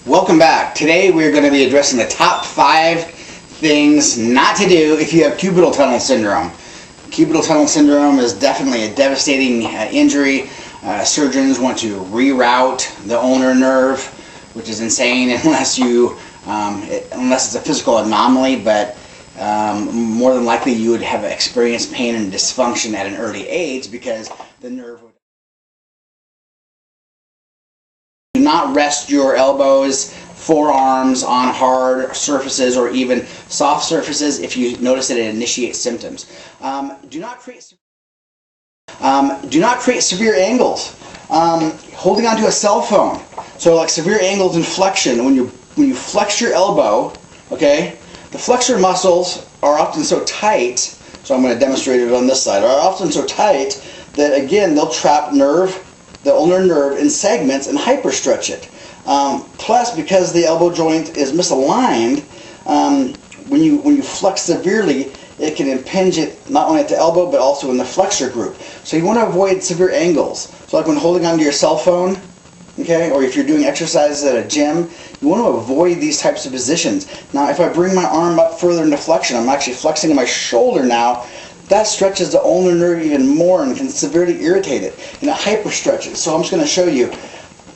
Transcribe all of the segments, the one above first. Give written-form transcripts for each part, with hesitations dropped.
Welcome back. Today we're going to be addressing the top 5 things not to do if you have cubital tunnel syndrome. Cubital tunnel syndrome is definitely a devastating injury. Surgeons want to reroute the ulnar nerve, which is insane unless it's a physical anomaly, but more than likely you would have experienced pain and dysfunction at an early age because the nerve would. Do not rest your elbows, forearms on hard surfaces or even soft surfaces if you notice that it initiates symptoms. Do not create severe angles. Holding onto a cell phone, so like severe angles in flexion. When you flex your elbow, okay, the flexor muscles are often so tight. So I'm going to demonstrate it on this side. Are often so tight that again they'll trap the ulnar nerve in segments and hyperstretch it. Plus, because the elbow joint is misaligned, when you flex severely, it can impinge it not only at the elbow but also in the flexor group. So you want to avoid severe angles. So like when holding onto your cell phone, okay, or if you're doing exercises at a gym, you want to avoid these types of positions. Now, if I bring my arm up further into flexion, I'm actually flexing my shoulder now. That stretches the ulnar nerve even more and can severely irritate it, and it hyperstretches. So I'm just going to show you.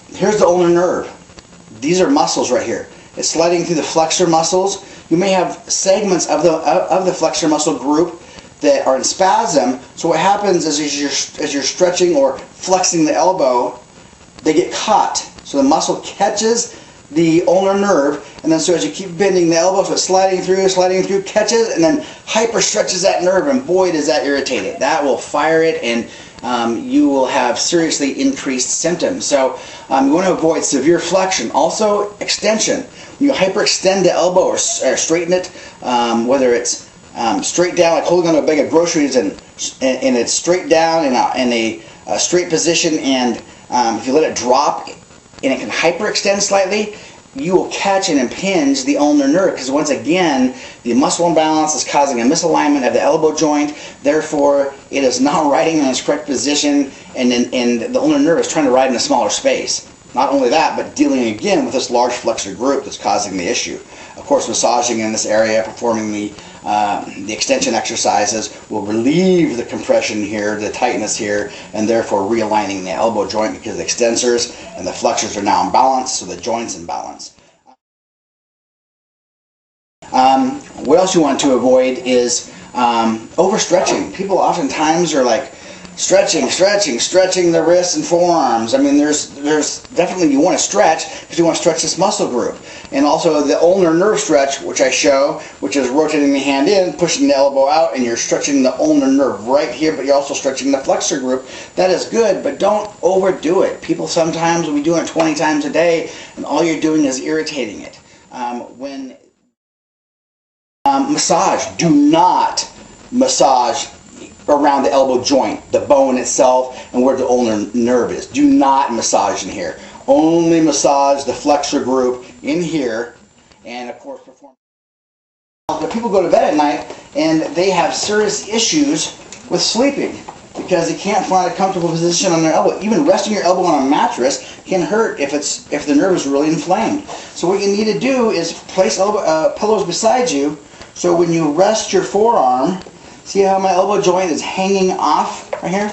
Here's the ulnar nerve. These are muscles right here. It's sliding through the flexor muscles. You may have segments of the flexor muscle group that are in spasm. So what happens is as you're stretching or flexing the elbow, they get caught. So the muscle catches the ulnar nerve, and then so as you keep bending the elbow, so it's sliding through, catches, and then hyperstretches that nerve, and boy does that irritate it. That will fire it, and you will have seriously increased symptoms. So you want to avoid severe flexion. Also extension. When you hyperextend the elbow or straighten it, whether it's straight down, like holding on to a bag of groceries and it's straight down in a straight position, and if you let it drop and it can hyperextend slightly, you will catch and impinge the ulnar nerve, because once again the muscle imbalance is causing a misalignment of the elbow joint. Therefore it is not riding in its correct position, and the ulnar nerve is trying to ride in a smaller space. Not only that, but dealing again with this large flexor group that's causing the issue. Of course, massaging in this area, performing the extension exercises will relieve the compression here, the tightness here, and therefore realigning the elbow joint, because the extensors and the flexors are now in balance, so the joint's in balance. What else you want to avoid is overstretching. People oftentimes are like stretching the wrists and forearms. I mean, there's definitely, you want to stretch because you want to stretch this muscle group. And also the ulnar nerve stretch, which I show, which is rotating the hand in, pushing the elbow out, and you're stretching the ulnar nerve right here, but you're also stretching the flexor group. That is good, but don't overdo it. People sometimes will be doing it 20 times a day, and all you're doing is irritating it. Massage. Do not massage around the elbow joint, the bone itself, and where the ulnar nerve is. Do not massage in here. Only massage the flexor group in here, and of course perform. But people go to bed at night and they have serious issues with sleeping because they can't find a comfortable position on their elbow. Even resting your elbow on a mattress can hurt if the nerve is really inflamed. So what you need to do is place pillows beside you, so when you rest your forearm, see how my elbow joint is hanging off right here?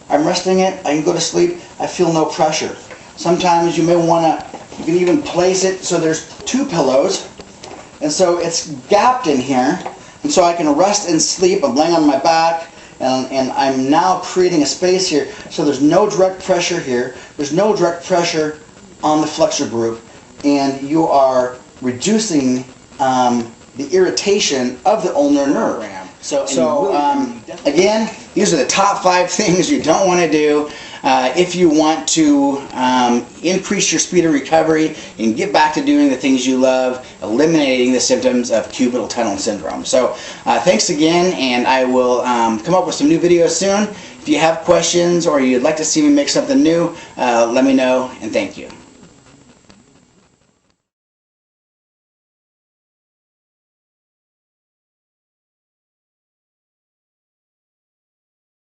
I'm resting it, I can go to sleep, I feel no pressure. Sometimes you may want to, you can even place it so there's 2 pillows, and so it's gapped in here, and so I can rest and sleep. I'm laying on my back, and I'm now creating a space here, so there's no direct pressure here, there's no direct pressure on the flexor group, and you are reducing the irritation of the ulnar nerve. So again, these are the top 5 things you don't want to do if you want to increase your speed of recovery and get back to doing the things you love, eliminating the symptoms of cubital tunnel syndrome. So thanks again, and I will come up with some new videos soon. If you have questions or you'd like to see me make something new, let me know, and thank you.